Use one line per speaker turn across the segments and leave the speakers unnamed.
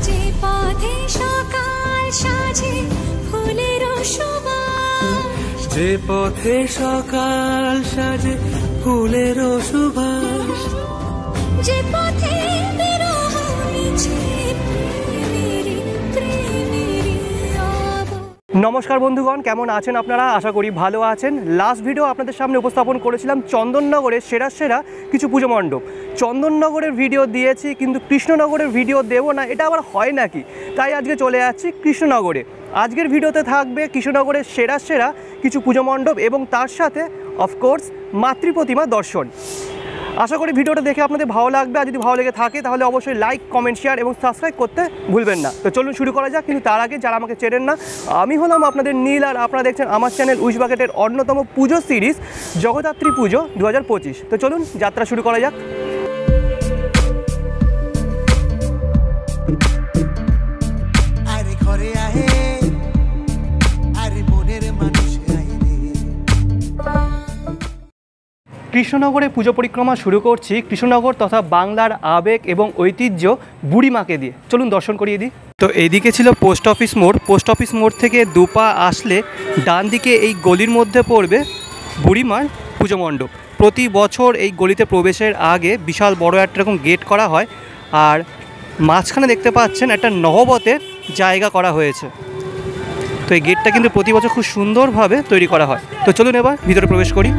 যে পথে সকাল সাজে ফুলের সুবাস,
যে পথে সকাল সাজে ফুলের সুবাস,
যে পথে বিরহ মিছে প্রেমেরই প্রেমেরই আভাস।
নমস্কার বন্ধুগণ, কেমন আছেন আপনারা? আশা করি ভালো আছেন। লাস্ট ভিডিও আপনাদের সামনে উপস্থাপন করেছিলাম চন্দননগরের সেরা কিছু পুজো মণ্ডপ। চন্দননগরের ভিডিও দিয়েছি, কিন্তু কৃষ্ণনগরের ভিডিও দেবো না, এটা আবার হয় নাকি? তাই আজকে চলে যাচ্ছি কৃষ্ণনগরে। আজকের ভিডিওতে থাকবে কৃষ্ণনগরের সেরা কিছু পুজো মণ্ডপ এবং তার সাথে অফকোর্স মাতৃ প্রতিমা দর্শন। আশা করি ভিডিওটা দেখে আপনাদের ভালো লাগবে। আর যদি ভালো লেগে থাকে তাহলে অবশ্যই লাইক, কমেন্ট, শেয়ার এবং সাবস্ক্রাইব করতে ভুলবেন না। তো চলুন শুরু করা যাক। কিন্তু তার আগে যারা আমাকে চেনেন না, আমি হলাম আপনাদের নীল, আর আপনারা দেখছেন আমার চ্যানেল উইশ বাকেটের অন্যতম পুজো সিরিজ জগদ্ধাত্রী পুজো 2025। তো চলুন যাত্রা শুরু করা যাক। কৃষ্ণনগরে পুজো পরিক্রমা শুরু করছি কৃষ্ণনগর তথা বাংলার আবেগ এবং ঐতিহ্য বুড়িমাকে দিয়ে। চলুন দর্শন করিয়ে দিই। তো এইদিকে ছিল পোস্ট অফিস মোড়। পোস্ট অফিস মোড় থেকে দুপা আসলে ডান দিকে এই গলির মধ্যে পড়বে বুড়িমার পুজো মণ্ডপ। প্রতি বছর এই গলিতে প্রবেশের আগে বিশাল বড় একটা এরকম গেট করা হয়, আর মাঝখানে দেখতে পাচ্ছেন একটা নহবতের জায়গা করা হয়েছে। তো এই গেটটা কিন্তু প্রতি বছর খুব সুন্দরভাবে তৈরি করা হয়। তো চলুন এবার ভিতরে প্রবেশ করি।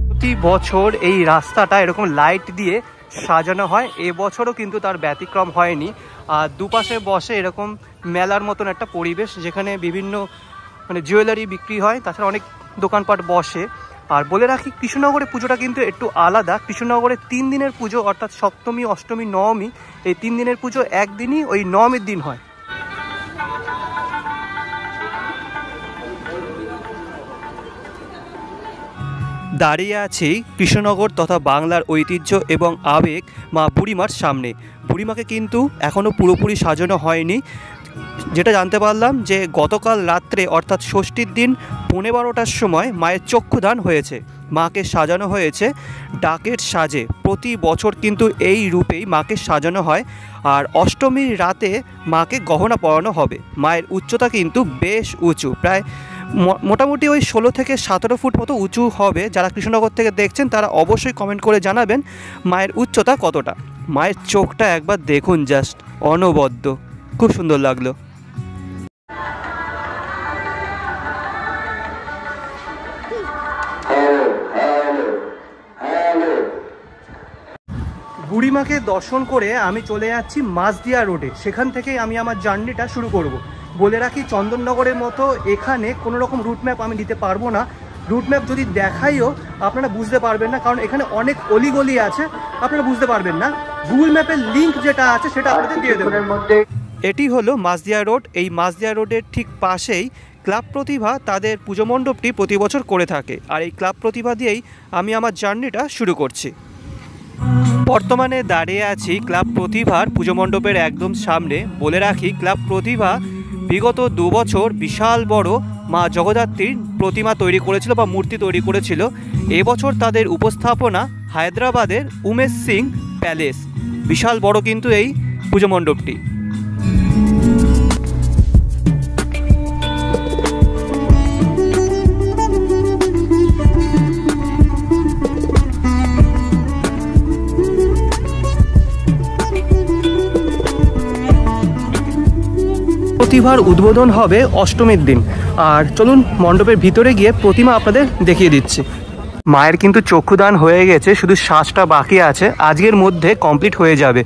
প্রতি বছর এই রাস্তাটা এরকম লাইট দিয়ে সাজানো হয়, এবছরও কিন্তু তার ব্যতিক্রম হয়নি। আর দুপাশে বসে এরকম মেলার মতন একটা পরিবেশ, যেখানে বিভিন্ন জুয়েলারি বিক্রি হয়, তাছাড়া অনেক দোকানপাট বসে। আর বলে রাখি, কৃষ্ণনগরের পুজোটা কিন্তু একটু আলাদা। কৃষ্ণনগরে 3 দিনের পুজো, অর্থাৎ সপ্তমী, অষ্টমী, নবমী, এই 3 দিনের পুজো একদিনই ওই নবমীর দিন হয়। দাঁড়িয়ে আছি কৃষ্ণনগর তথা বাংলার ঐতিহ্য এবং আবেগ মা বুড়িমার সামনে। বুড়িমাকে কিন্তু এখনও পুরোপুরি সাজানো হয়নি। যেটা জানতে পারলাম যে গতকাল রাত্রে অর্থাৎ ষষ্ঠীর দিন 12:15টার সময় মায়ের চক্ষুদান হয়েছে। মাকে সাজানো হয়েছে ডাকের সাজে। প্রতি বছর কিন্তু এই রূপেই মাকে সাজানো হয়। আর অষ্টমীর রাতে মাকে গহনা পরানো হবে। মায়ের উচ্চতা কিন্তু বেশ উঁচু, প্রায় মোটামুটি ওই 16 থেকে 17 ফুট মতো উঁচু হবে। যারা কৃষ্ণনগর থেকে দেখছেন তারা অবশ্যই কমেন্ট করে জানাবেন মায়ের উচ্চতা কতটা। মায়ের চোখটা একবার দেখুন, জাস্ট অনবদ্য, খুব সুন্দর লাগলো। বুড়িমাকে দর্শন করে আমি চলে যাচ্ছি মাঝদিয়া রোডে। সেখান থেকেই আমি আমার জার্নিটা শুরু করব। বলে রাখি, চন্দননগরের মতো এখানে কোনো রকম রুট ম্যাপ আমি দিতে পারবো না। রুট ম্যাপ যদি দেখাইও আপনারা বুঝতে পারবেন না, কারণ এখানে অনেক অলিগলি আছে, আপনারা বুঝতে পারবেন না। গুগল ম্যাপের লিঙ্ক যেটা আছে সেটা আপনাদের দিয়ে দেবো। এটি হলো মাঝদিয়া রোড। এই মাঝদিয়া রোডের ঠিক পাশেই ক্লাব প্রতিভা তাদের পুজো মণ্ডপটি প্রতি বছর করে থাকে। আর এই ক্লাব প্রতিভা দিয়েই আমি আমার জার্নিটা শুরু করছি। বর্তমানে দাঁড়িয়ে আছি ক্লাব প্রতিভার পুজো মণ্ডপের একদম সামনে। বলে রাখি, ক্লাব প্রতিভা বিগত 2 বছর বিশাল বড় মা জগদ্ধাত্রীর প্রতিমা তৈরি করেছিল বা মূর্তি তৈরি করেছিল। এবছর তাদের উপস্থাপনা হায়দ্রাবাদের উমেশ সিং প্যালেস। বিশাল বড় কিন্তু এই পুজো মণ্ডপটি। প্রতিভার উদ্বোধন হবে অষ্টমীর দিন। আর চলুন মণ্ডপের ভিতরে গিয়ে প্রতিমা আপনাদের দেখিয়ে দিচ্ছি। মায়ের কিন্তু চক্ষুদান হয়ে গেছে, শুধু সাজটা বাকি আছে, আজকের মধ্যে কমপ্লিট হয়ে যাবে।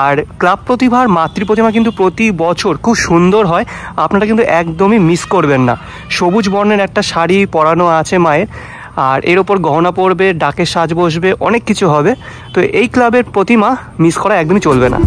আর ক্লাব প্রতিভার মাতৃ প্রতিমা কিন্তু প্রতি বছর খুব সুন্দর হয়, আপনারা কিন্তু একদমই মিস করবেন না। সবুজ বর্ণের একটা শাড়ি পরানো আছে মায়ের, আর এর ওপর গহনা পরবে, ডাকের সাজ বসবে, অনেক কিছু হবে। তো এই ক্লাবের প্রতিমা মিস করা একদমই চলবে না।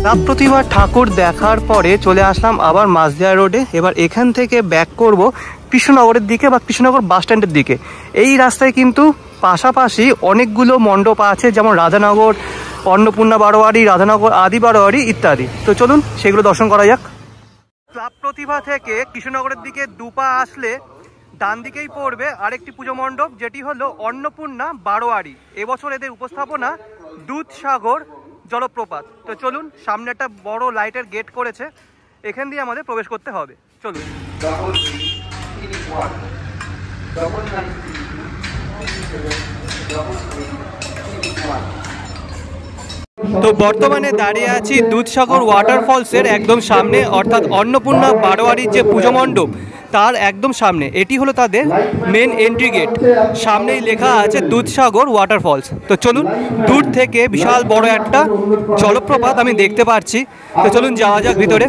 ক্লাব প্রতিভা ঠাকুর দেখার পরে চলে আসলাম আবার মাঝদিয়া রোডে। এবার এখান থেকে ব্যাক করব কৃষ্ণনগরের দিকে বা কৃষ্ণনগর বাস স্ট্যান্ডের দিকে। এই রাস্তায় কিন্তু পাশাপাশি অনেকগুলো মণ্ডপ আছে, যেমন রাধানগর অন্নপূর্ণা বারোয়ারি, রাধানগর আদি বারোয়ারি ইত্যাদি। তো চলুন সেগুলো দর্শন করা যাক। ক্লাব প্রতিভা থেকে কৃষ্ণনগরের দিকে দুপা আসলে ডান দিকেই পড়বে আরেকটি পুজো মণ্ডপ, যেটি হলো অন্নপূর্ণা বারোয়ারি। এবছর এদের উপস্থাপনা দুধসাগর জলপ্রপাত। তো চলুন, সামনে একটা বড় লাইটের গেট করেছে, এখান দিয়ে আমাদের প্রবেশ করতে হবে। চলুন। তো বর্তমানে দাঁড়িয়ে আছি দুধসাগর ওয়াটারফলসের একদম সামনে, অর্থাৎ অন্নপূর্ণা বারোয়ারির যে পুজো মণ্ডপ তার একদম সামনে। এটি হলো তাদের মেন এন্ট্রি গেট, সামনেই লেখা আছে দুধসাগর ওয়াটারফলস। তো চলুন, দূর থেকে বিশাল বড় একটা জলপ্রপাত আমি দেখতে পাচ্ছি। তো চলুন যাওয়া যাক ভিতরে।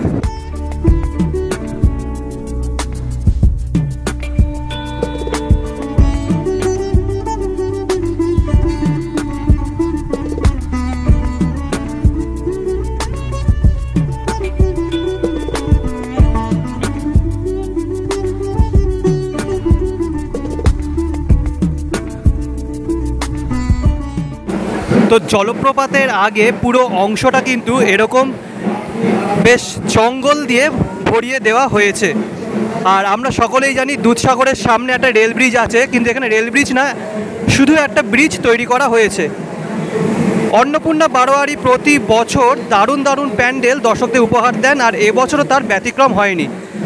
তো জলপ্রপাতের আগে পুরো অংশটা কিন্তু এরকম বেশ জঙ্গল দিয়ে ভরিয়ে দেওয়া হয়েছে। আর আমরা সকলেই জানি দুধসাগরের সামনে একটা রেল ব্রিজ আছে, কিন্তু এখানে রেল ব্রিজ না, শুধু একটা ব্রিজ তৈরি করা হয়েছে। অন্নপূর্ণা বারোয়ারি প্রতি বছর দারুণ দারুণ প্যান্ডেল দর্শকদের উপহার দেন, আর এবছরও তার ব্যতিক্রম হয়নি।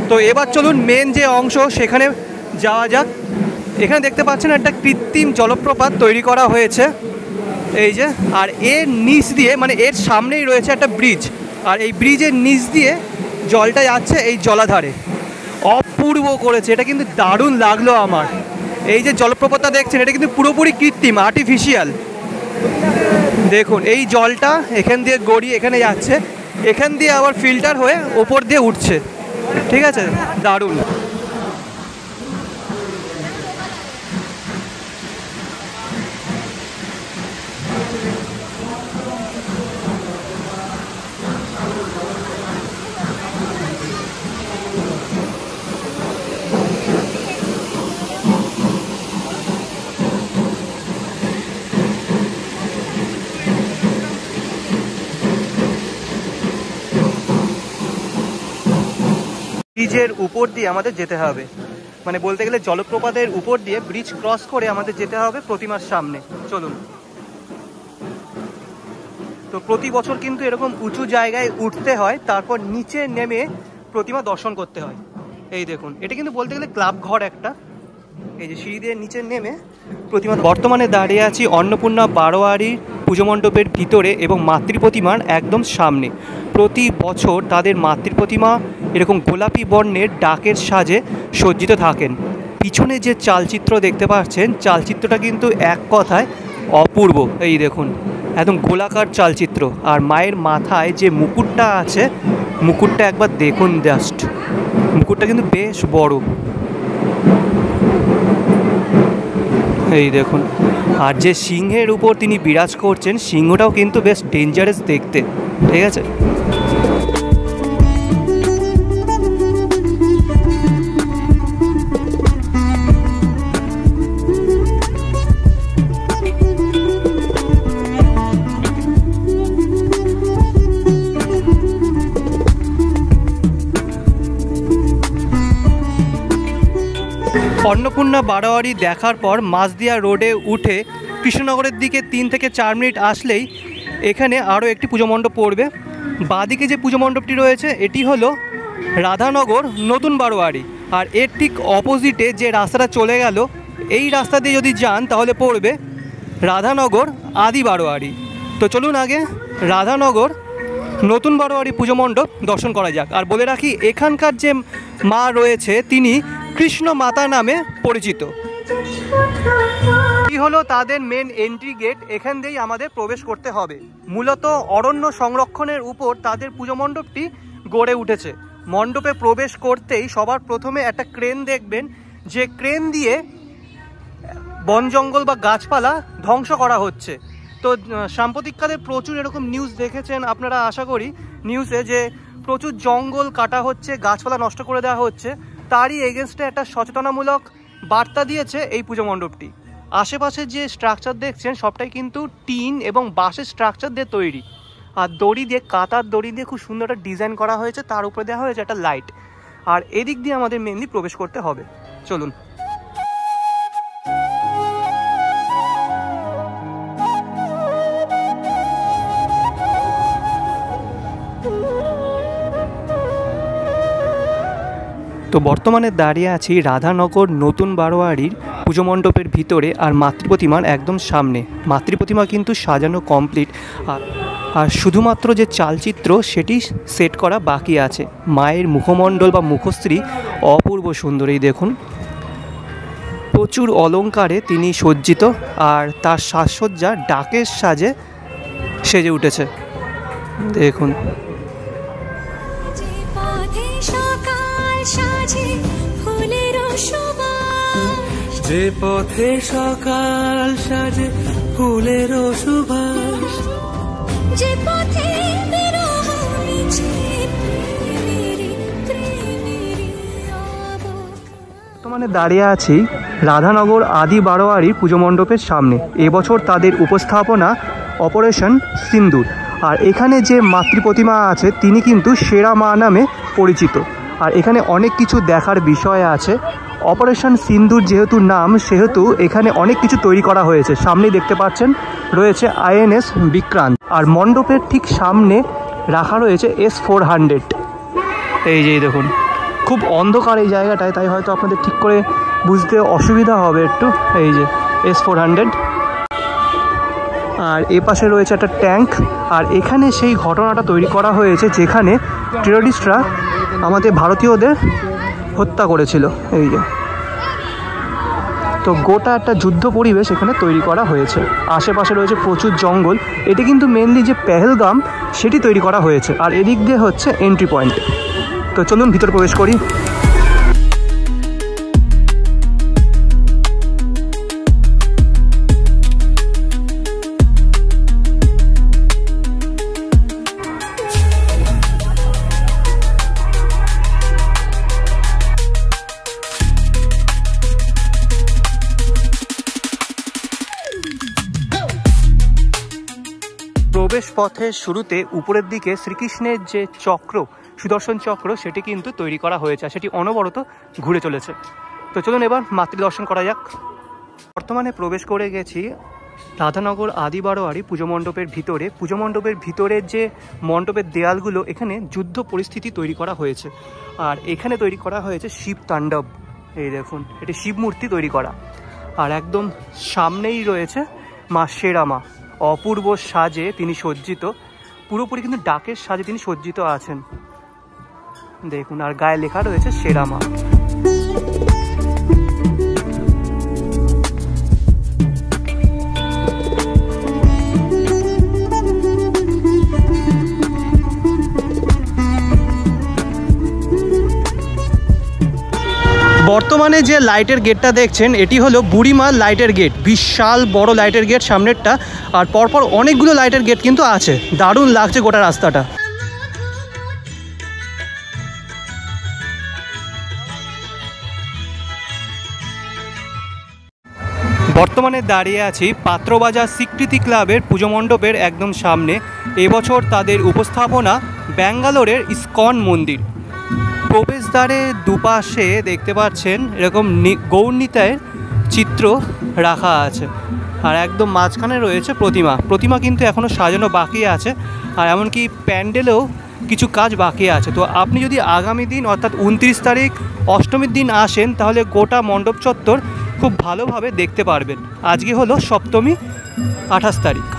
তো এবার চলুন মেন যে অংশ সেখানে যাওয়া যাক। এখানে দেখতে পাচ্ছেন একটা কৃত্রিম জলপ্রপাত তৈরি করা হয়েছে, এই যে। আর এর নিচ দিয়ে, মানে এর সামনেই রয়েছে একটা ব্রিজ, আর এই ব্রিজের নিচ দিয়ে জলটা যাচ্ছে এই জলাধারে। অপূর্ব করেছে, এটা কিন্তু দারুণ লাগলো আমার। এই যে জলপ্রপাতটা দেখছেন, এটা কিন্তু পুরোপুরি কৃত্রিম, আর্টিফিশিয়াল। দেখুন এই জলটা এখান দিয়ে গড়িয়ে এখানে যাচ্ছে, এখান দিয়ে আবার ফিল্টার হয়ে ওপর দিয়ে উঠছে। ঠিক আছে, দারুণ। ব্রিজের উপর দিয়ে আমাদের যেতে হবে, মানে বলতে গেলে জলপ্রপাতের উপর দিয়ে ব্রিজ ক্রস করে আমাদের যেতে হবে প্রতিমার সামনে। চলুন। তো প্রতি বছর কিন্তু এরকম উঁচু জায়গায় উঠতে হয়, তারপর নিচে নেমে প্রতিমা দর্শন করতে হয়। এই দেখুন, এটা কিন্তু বলতে গেলে ক্লাব ঘর একটা। এই যে সিঁড়ি দিয়ে নিচে নেমে প্রতিমা। বর্তমানে দাঁড়িয়ে আছি অন্নপূর্ণা বারোয়ারির পুজো মণ্ডপের ভিতরে এবং মাতৃ প্রতিমার একদম সামনে। প্রতি বছর তাদের মাতৃ প্রতিমা এরকম গোলাপি বর্ণের ডাকের সাজে সজ্জিত থাকেন। পিছনে যে চালচিত্র দেখতে পাচ্ছেন, চালচিত্রটা কিন্তু এক কথায় অপূর্ব। এই দেখুন, একদম গোলাকার চালচিত্র। আর মায়ের মাথায় যে মুকুটটা আছে, মুকুটটা একবার দেখুন জাস্ট, মুকুটটা কিন্তু বেশ বড়। এই দেখুন, আর যে সিংহের উপর তিনি বিরাজ করছেন, সিংহটাও কিন্তু বেশ ডেঞ্জারাস দেখতে। ঠিক আছে। অন্নপূর্ণা বারোয়ারি দেখার পর মাঝদিয়া রোডে উঠে কৃষ্ণনগরের দিকে 3 থেকে 4 মিনিট আসলেই এখানে আরও একটি পুজো মণ্ডপ পড়বে। বাঁদিকে যে পুজো মণ্ডপটি রয়েছে এটি হলো রাধানগর নতুন বারোয়ারি, আর এর ঠিক অপোজিটে যে রাস্তাটা চলে গেল, এই রাস্তা দিয়ে যদি যান তাহলে পড়বে রাধানগর আদি বারোয়ারি। তো চলুন আগে রাধানগর নতুন বারোয়ারি পুজো মণ্ডপ দর্শন করা যাক। আর বলে রাখি, এখানকার যে মা রয়েছে তিনি কৃষ্ণ মাতা নামে পরিচিত। এই হলো তাদের মেন এন্ট্রি গেট, এখান দিয়েই আমাদের প্রবেশ করতে হবে। মূলত অরণ্য সংরক্ষণের উপর তাদের পুজো মণ্ডপটি গড়ে উঠেছে। মণ্ডপে প্রবেশ করতেই সবার প্রথমে একটা ক্রেন দেখবেন, যে ক্রেন দিয়ে বন জঙ্গল বা গাছপালা ধ্বংস করা হচ্ছে। তো সাম্প্রতিককালে প্রচুর এরকম নিউজ দেখেছেন আপনারা, আশা করি নিউজে, যে প্রচুর জঙ্গল কাটা হচ্ছে, গাছপালা নষ্ট করে দেওয়া হচ্ছে। তারই এগেনস্টে একটা সচেতনামূলক বার্তা দিয়েছে এই পুজো মণ্ডপটি। আশেপাশে যে স্ট্রাকচার দেখছেন সবটাই কিন্তু টিন এবং বাঁশের স্ট্রাকচার দিয়ে তৈরি। আর দড়ি দিয়ে, কাতার দড়ি দিয়ে খুব সুন্দর একটা ডিজাইন করা হয়েছে, তার উপরে দেওয়া হয়েছে একটা লাইট। আর এদিক দিয়ে আমাদের মেনলি প্রবেশ করতে হবে। চলুন। তো বর্তমানে দাঁড়িয়ে আছি রাধানগর নতুন বারোয়ারির পুজো মণ্ডপের ভিতরে আর মাতৃপ্রতিমার একদম সামনে। মাতৃপ্রতিমা কিন্তু সাজানো কমপ্লিট, আর শুধুমাত্র যে চালচিত্র সেটি সেট করা বাকি আছে। মায়ের মুখমণ্ডল বা মুখশ্রী অপূর্ব সুন্দর, এই দেখুন প্রচুর অলঙ্কারে তিনি সজ্জিত, আর তার সাজসজ্জা ডাকের সাজে সেজে উঠেছে। দেখুন
যে পথে সকাল সাজে ফুলের সুবাস,
যে পথে বিরহ মিছে প্রেমেরি প্রেমেরি আবকা।
মানে দাঁড়িয়ে আছি রাধানগর আদি বারোয়ারি পুজো মণ্ডপের সামনে। এবছর তাদের উপস্থাপনা অপারেশন সিন্দুর। আর এখানে যে মাতৃপ্রতিমা আছে তিনি কিন্তু সেরা মা নামে পরিচিত। আর এখানে অনেক কিছু দেখার বিষয় আছে। অপারেশন সিন্দুর যেহেতু নাম, সেহেতু এখানে অনেক কিছু তৈরি করা হয়েছে। সামনেই দেখতে পাচ্ছেন রয়েছে INS বিক্রান্ত, আর মণ্ডপের ঠিক সামনে রাখা রয়েছে S-400। এই যে দেখুন, খুব অন্ধকার এই জায়গাটায়, তাই হয়তো আপনাদের ঠিক করে বুঝতে অসুবিধা হবে একটু। এই যে S-400, আর এ পাশে রয়েছে একটা ট্যাঙ্ক। আর এখানে সেই ঘটনাটা তৈরি করা হয়েছে যেখানে টেররিস্টরা আমাদের ভারতীয়দের হত্যা করেছিল। এই যে, তো গোটা একটা যুদ্ধ পরিবেশ এখানে তৈরি করা হয়েছে। আশেপাশে রয়েছে প্রচুর জঙ্গল। এটি কিন্তু মেনলি যে পেহেলগাম সেটি তৈরি করা হয়েছে। আর এদিক দিয়ে হচ্ছে এন্ট্রি পয়েন্ট। তো চলুন ভিতর প্রবেশ করি। প্রবেশ পথের শুরুতে উপরের দিকে শ্রীকৃষ্ণের যে চক্র, সুদর্শন চক্র, সেটি কিন্তু তৈরি করা হয়েছে, সেটি অনবরত ঘুরে চলেছে। তো চলুন এবার মাতৃ দর্শন করা যাক। বর্তমানে প্রবেশ করে গেছি রাধানগর আদি বারোয়ারি পুজো মণ্ডপের ভিতরে। পুজো মণ্ডপের ভিতরের যে মণ্ডপের দেয়ালগুলো, এখানে যুদ্ধ পরিস্থিতি তৈরি করা হয়েছে। আর এখানে তৈরি করা হয়েছে শিব তাণ্ডব। এই দেখুন, এটি শিব মূর্তি তৈরি করা। আর একদম সামনেই রয়েছে মা সেরা মা, অপূর্ব সাজে তিনি সজ্জিত, পুরোপুরি কিন্তু ডাকের সাজে তিনি সজ্জিত আছেন। দেখুন, আর গায়ে লেখা রয়েছে সেরা মা। বর্তমানে যে লাইটের গেটটা দেখছেন এটি হলো বুড়িমা লাইটের গেট। বিশাল বড় লাইটের গেট সামনেরটা, আর পরপর অনেকগুলো লাইটের গেট কিন্তু আছে। দারুণ লাগছে গোটা রাস্তাটা। বর্তমানে দাঁড়িয়ে আছি পাত্রবাজার স্বীকৃতি ক্লাবের পুজো মণ্ডপের একদম সামনে। এবছর তাদের উপস্থাপনা ব্যাঙ্গালোরের ইসকন মন্দির। প্রবেশদ্বারে দুপাশে দেখতে পাচ্ছেন এরকম গৌরনীতায়ের চিত্র রাখা আছে, আর একদম মাঝখানে রয়েছে প্রতিমা কিন্তু এখনও সাজানো বাকি আছে, আর এমনকি প্যান্ডেলেও কিছু কাজ বাকি আছে। তো আপনি যদি আগামী দিন অর্থাৎ 29 তারিখ অষ্টমীর দিন আসেন, তাহলে গোটা মণ্ডপ চত্বর খুব ভালোভাবে দেখতে পারবেন। আজকে হলো সপ্তমী, 28 তারিখ।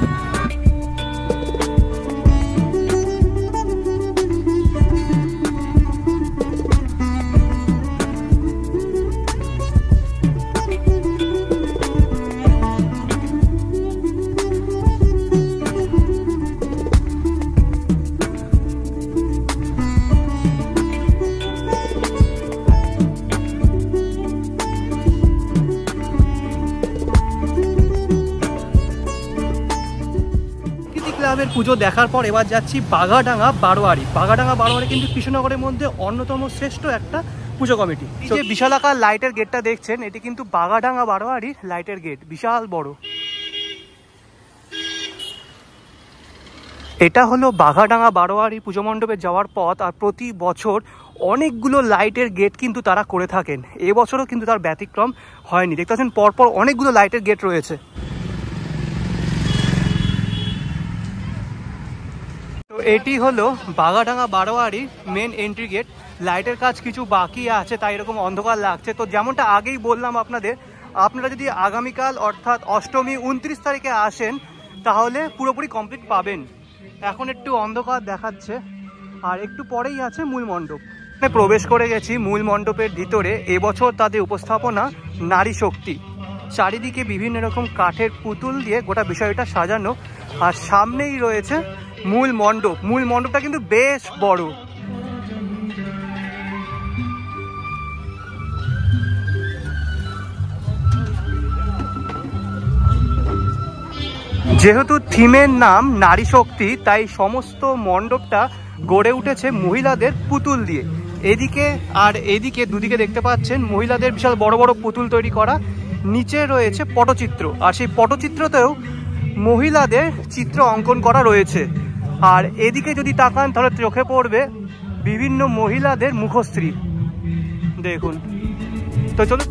ক্লাবের পুজো দেখার পর এবার যাচ্ছি বাঘাডাঙ্গা বারোয়ারি। বাঘাডাঙ্গা বারোয়ারি কিন্তু কৃষ্ণনগরের মধ্যে অন্যতম শ্রেষ্ঠ একটা পুজো কমিটি। এই যে বিশালাকার লাইটের গেটটা দেখছেন, এটি কিন্তু বাঘাডাঙ্গা বারোয়ারির লাইটের গেট, বিশাল বড়। এটা হলো বাঘাডাঙ্গা বারোয়ারি পুজো মণ্ডপে যাওয়ার পথ। আর প্রতি বছর অনেকগুলো লাইটের গেট কিন্তু তারা করে থাকেন, এবছরও কিন্তু তার ব্যতিক্রম হয়নি। দেখতে পাচ্ছেন পরপর অনেকগুলো লাইটের গেট রয়েছে। তো এটি হলো বাঘাডাঙ্গা বারোয়ারি মেন এন্ট্রি গেট। লাইটের কাজ কিছু বাকি আছে, তাই এরকম অন্ধকার লাগছে। তো যেমনটা আগেই বললাম আপনাদের, আপনারা যদি আগামীকাল অর্থাৎ অষ্টমী 29 তারিখে আসেন তাহলে পুরোপুরি কমপ্লিট পাবেন। এখন একটু অন্ধকার দেখাচ্ছে, আর একটু পরেই আছে মূল মণ্ডপ। প্রবেশ করে গেছি মূল মণ্ডপের ভিতরে। এবছর তাদের উপস্থাপনা নারী শক্তি। চারিদিকে বিভিন্ন রকম কাঠের পুতুল দিয়ে গোটা বিষয়টা সাজানো, আর সামনেই রয়েছে মূল মণ্ডপ। মূল মণ্ডপটা কিন্তু বেশ বড়। যেহেতু থিমের নাম নারী শক্তি, তাই সমস্ত মণ্ডপটা গড়ে উঠেছে মহিলাদের পুতুল দিয়ে। এদিকে আর এদিকে দুদিকে দেখতে পাচ্ছেন মহিলাদের বিশাল বড় বড় পুতুল তৈরি করা। নিচে রয়েছে পটচিত্র, আর সেই পটচিত্রতেও মহিলাদের চিত্র অঙ্কন করা রয়েছে। আর এদিকে যদি তাকান তাহলে চোখে পড়বে বিভিন্ন মহিলাদের মুখশ্রী। দেখুন, তো চলুন।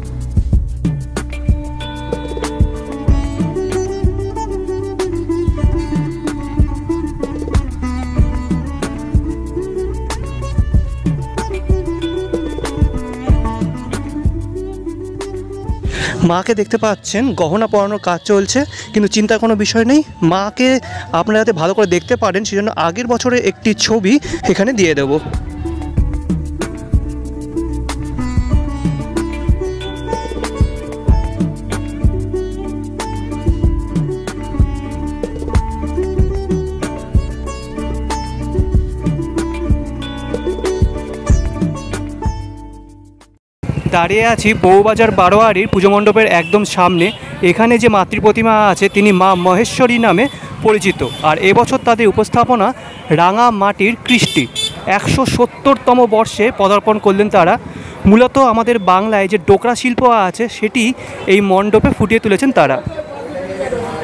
মাকে দেখতে পাচ্ছেন গহনা পরানোর কাজ চলছে, কিন্তু চিন্তার কোনো বিষয় নেই। মাকে আপনারা যাতে ভালো করে দেখতে পারেন সেজন্য আগের বছরের একটি ছবি এখানে দিয়ে দেব। দাঁড়িয়ে আছি বউবাজার বারোয়ারির পুজো মণ্ডপের একদম সামনে। এখানে যে মাতৃ প্রতিমা আছে তিনি মা মহেশ্বরী নামে পরিচিত। আর এবছর তাদের উপস্থাপনা রাঙা মাটির কৃষ্টি। 170তম বর্ষে পদার্পণ করলেন তারা। মূলত আমাদের বাংলায় যে ডোকরা শিল্প আছে সেটি এই মণ্ডপে ফুটিয়ে তুলেছেন তারা।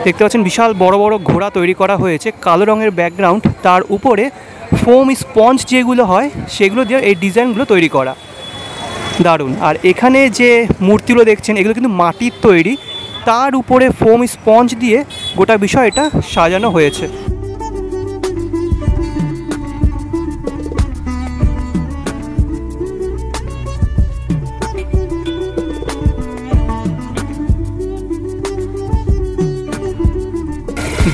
দেখতে পাচ্ছেন বিশাল বড় বড় ঘোড়া তৈরি করা হয়েছে, কালো রঙের ব্যাকগ্রাউন্ড, তার উপরে ফোম স্পঞ্জ যেগুলো হয় সেগুলো দিয়ে এই ডিজাইনগুলো তৈরি করা, দারুণ। আর এখানে যে মূর্তিগুলো দেখছেন এগুলো কিন্তু মাটির তৈরি, তার উপরে ফোম স্পঞ্জ দিয়ে গোটা বিষয়টা সাজানো হয়েছে।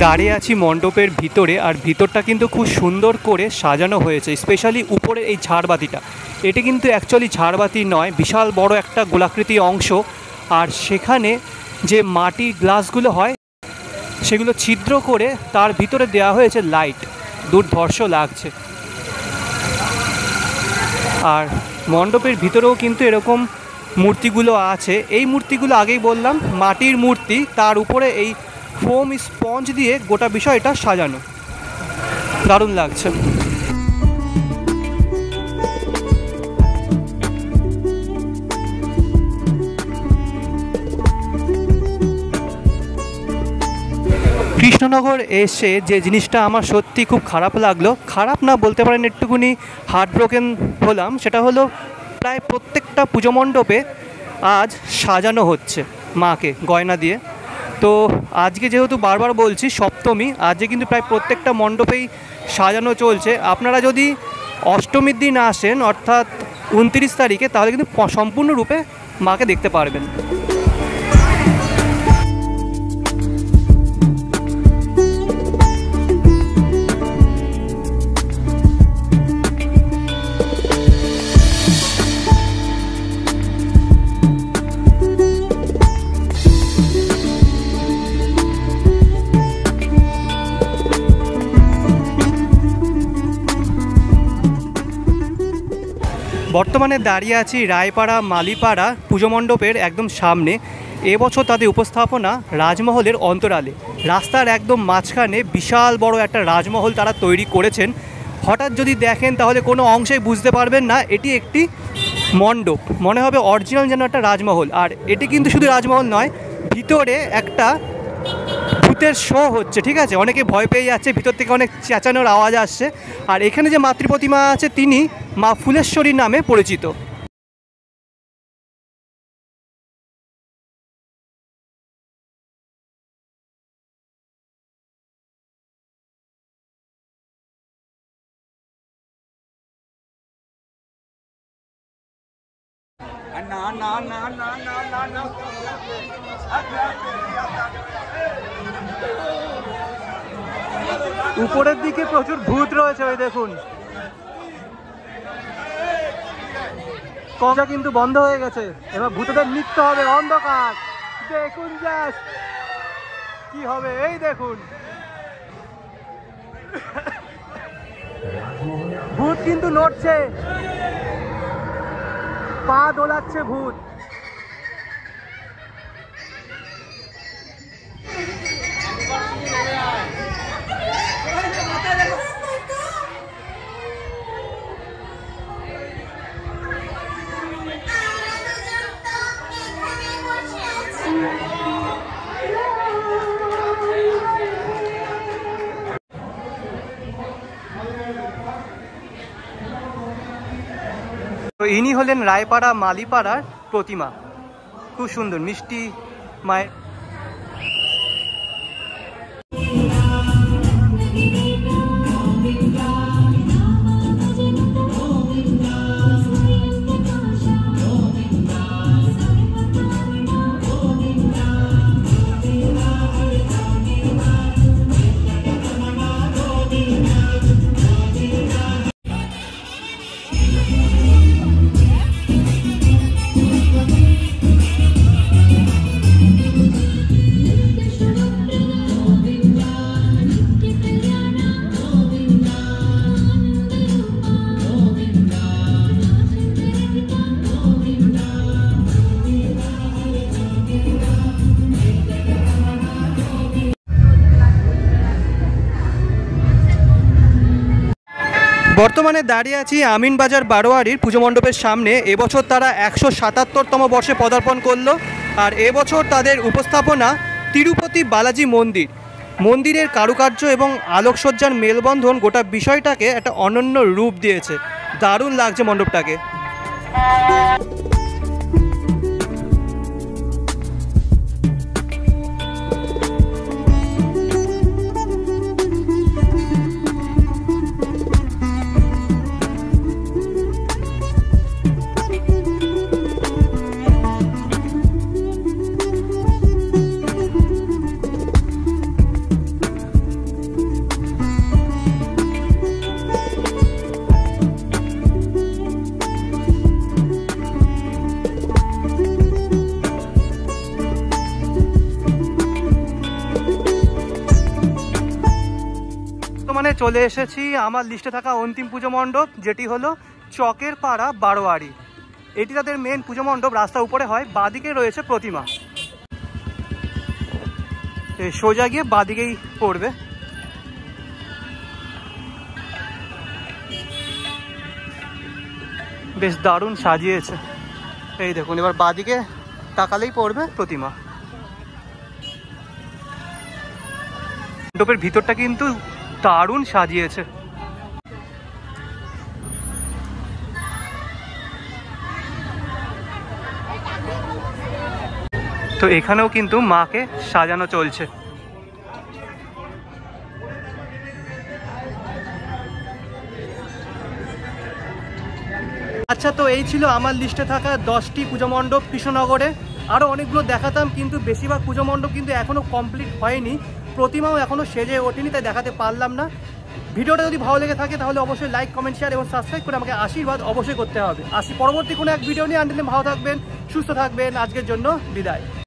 দাঁড়িয়ে আছি মণ্ডপের ভিতরে, আর ভিতরটা কিন্তু খুব সুন্দর করে সাজানো হয়েছে। স্পেশালি উপরে এই ঝাড়বাতিটা, এটি কিন্তু অ্যাকচুয়ালি ঝাড়বাতি নয়, বিশাল বড় একটা গোলাকৃতি অংশ। আর সেখানে যে মাটির গ্লাসগুলো হয় সেগুলো ছিদ্র করে তার ভিতরে দেওয়া হয়েছে লাইট, দুর্ধর্ষ লাগছে। আর মণ্ডপের ভিতরেও কিন্তু এরকম মূর্তিগুলো আছে। এই মূর্তিগুলো আগেই বললাম মাটির মূর্তি, তার উপরে এই ফোম স্পঞ্জ দিয়ে গোটা বিষয়টা সাজানো, দারুণ লাগছে। কৃষ্ণনগর এসে যে জিনিসটা আমার সত্যি খুব খারাপ লাগলো, খারাপ না বলতে পারেন, একটুখানি হার্ট ব্রোকেন হলাম, সেটা হলো প্রায় প্রত্যেকটা পুজো মণ্ডপে আজ সাজানো হচ্ছে মাকে গয়না দিয়ে। তো আজকে যেহেতু বারবার বলছি সপ্তমী, আজকে কিন্তু প্রায় প্রত্যেকটা মণ্ডপেই সাজানো চলছে। আপনারা যদি অষ্টমীর দিন আসেন অর্থাৎ 29 তারিখে, তাহলে কিন্তু সম্পূর্ণরূপে মাকে দেখতে পারবেন। বর্তমানে দাঁড়িয়ে আছি রায়পাড়া মালিপাড়া পুজো মণ্ডপের একদম সামনে। এবছর তাদের উপস্থাপনা রাজমহলের অন্তরালে। রাস্তার একদম মাঝখানে বিশাল বড় একটা রাজমহল তারা তৈরি করেছেন। হঠাৎ যদি দেখেন তাহলে কোনো অংশেই বুঝতে পারবেন না এটি একটি মণ্ডপ, মনে হবে অরিজিনাল যেন একটা রাজমহল। আর এটি কিন্তু শুধু রাজমহল নয়, ভিতরে একটা ভূতের শো হচ্ছে, ঠিক আছে? অনেকে ভয় পেয়ে যাচ্ছে, ভিতর থেকে অনেক চেঁচানোর আওয়াজ আসছে। আর এখানে যে মাতৃ প্রতিমা আছে তিনি মা ফুলেশ্বরী নামে পরিচিত। উপরের দিকে প্রচুর ভূত রয়েছে, ওই দেখুন। কমটা কিন্তু বন্ধ হয়ে গেছে, এবার ভূতদের নৃত্য হবে। অন্ধকার দেখুন, জাস্ট কি হবে এই দেখুন। ভূত কিন্তু নড়ছে, পা দোলাচ্ছে ভূত। তো ইনি হলেন রায়পাড়া মালিপাড়ার প্রতিমা, খুব সুন্দর মিষ্টি মায়ের। বর্তমানে দাঁড়িয়ে আছি আমিনবাজার বারোয়ারির পুজো মণ্ডপের সামনে। এবছর তারা 177তম বর্ষে পদার্পণ করলো। আর এবছর তাদের উপস্থাপনা তিরুপতি বালাজি মন্দির। মন্দিরের কারুকার্য এবং আলোকসজ্জার মেলবন্ধন গোটা বিষয়টাকে একটা অনন্য রূপ দিয়েছে। দারুণ লাগছে মণ্ডপটাকে। মানে চলে এসেছি আমার লিস্টে থাকা অন্তিম পুজো মণ্ডপ, যেটি হলো চকের পাড়া বারোয়ারি। এটি তাদের মেন পুজো মণ্ডপ, রাস্তা উপরে হয়। বাঁদিকে রয়েছে প্রতিমা, সোজা গিয়ে বাঁদিকেই পড়বে। বেশ দারুণ সাজিয়েছে, এই দেখুন। এবার বাঁদিকে তাকালেই পড়বে প্রতিমা। মণ্ডপের ভিতরটা কিন্তু দারুণ সাজিয়েছে। তো এখানেও কিন্তু মাকে সাজানো চলছে। আচ্ছা, তো এই ছিল আমার লিস্টে থাকা 10টি পুজো মণ্ডপ কৃষ্ণনগরে। আরও অনেকগুলো দেখাতাম, কিন্তু বেশিরভাগ পুজো মণ্ডপ কিন্তু এখনও কমপ্লিট হয়নি, প্রতিমাও এখনও সেজে ওঠেনি, তাই দেখাতে পারলাম না। ভিডিওটা যদি ভালো লেগে থাকে তাহলে অবশ্যই লাইক, কমেন্ট, শেয়ার এবং সাবস্ক্রাইব করে আমাকে আশীর্বাদ অবশ্যই করতে হবে। আসি পরবর্তী কোনো এক ভিডিও নিয়ে। আনলে ভালো থাকবেন, সুস্থ থাকবেন। আজকের জন্য বিদায়।